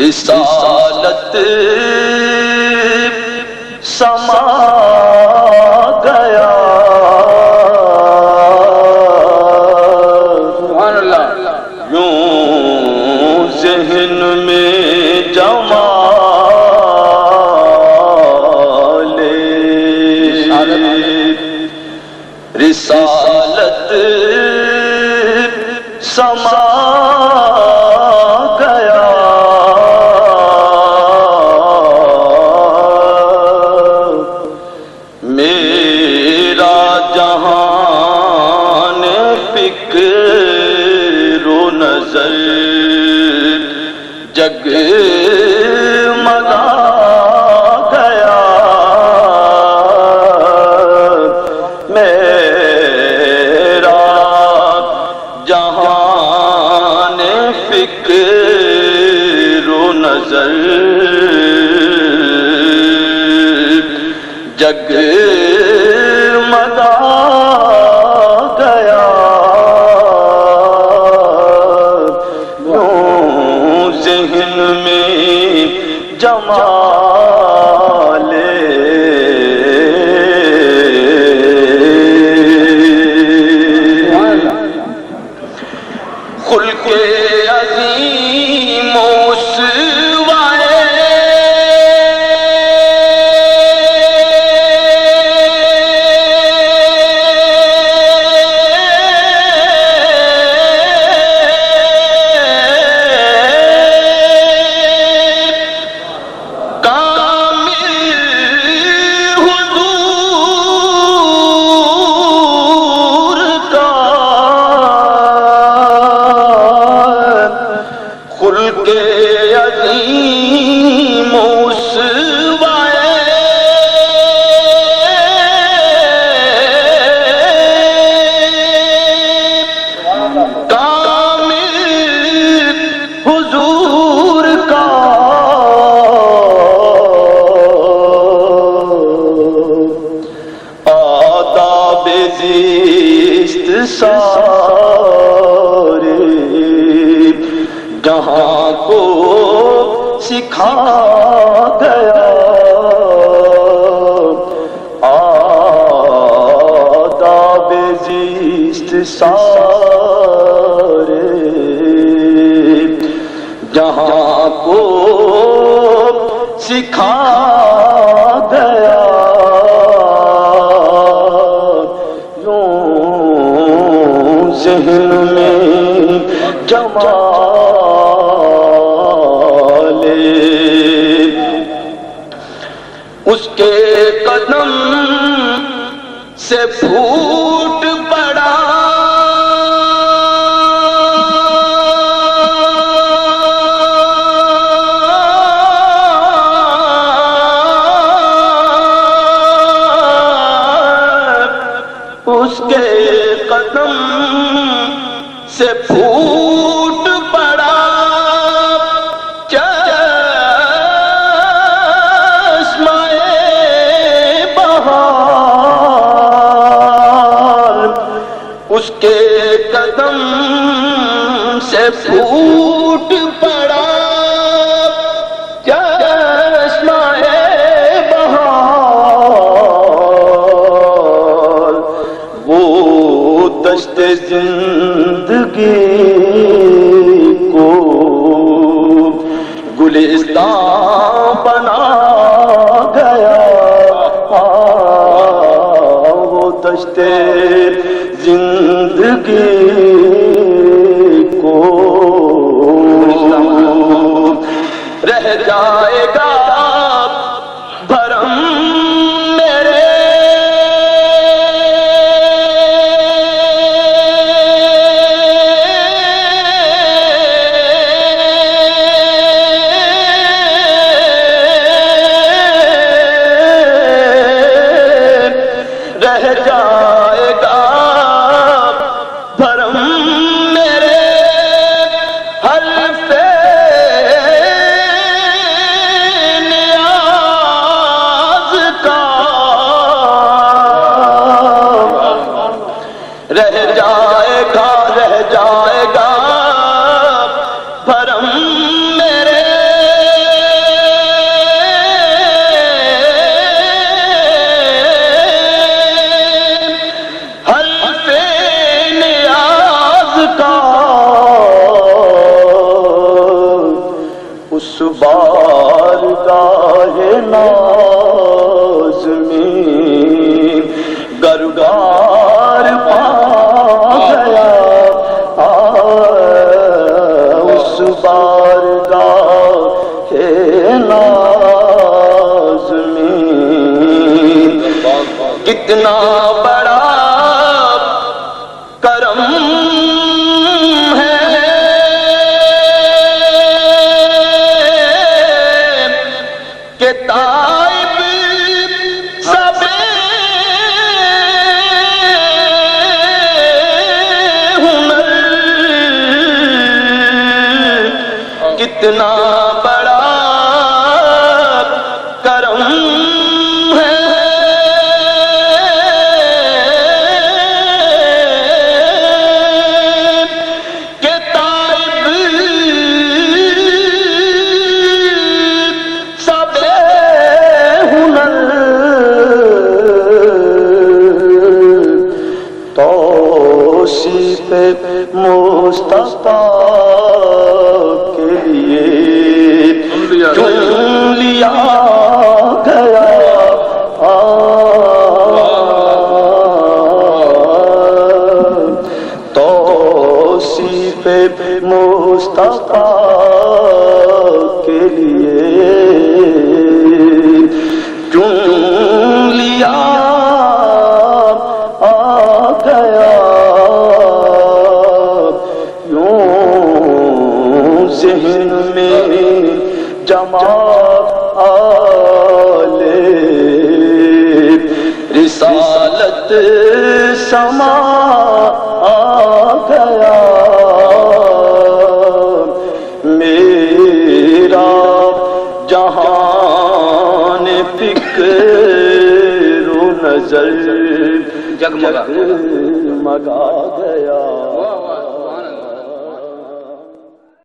رسالت سما گیا، سبحان اللہ، یوں ذہن میں جمال رسالت سما گیا، میرا جہان فکر و نظر جگمگا گیا، میرا جہان فکر و نظر جگمگا گیا، یوں ذہن میں جمال خلق عظیم سارے جہاں کو سکھا گیا، آداب زیست سارے جہاں کو سکھا گیا، ذہن میں جمال اس کے قدم سے پھوٹ پڑا، اس کے قدم سے پھوٹ پڑا، چشمہ بہار اس کے قدم سے پھوٹ پڑا، چشمہ بہار وہ دشت زندگی کو گلستان بنا گیا، وہ دشت زندگی کو رہ جائے گا بھرم میرے کتنا بڑا کرم ہے کہ تائب سب ہنر کتنا بڑا کرم ہے کہ تائب سب ہنر توصیف مصطفیٰ کے لیے چن لیا گیا توصیف مصطفیٰ کے لیے چن لیا گیا یوں ذہن میں جمال رسالت سما گیا میرا جہان فکر و نظر جگمگا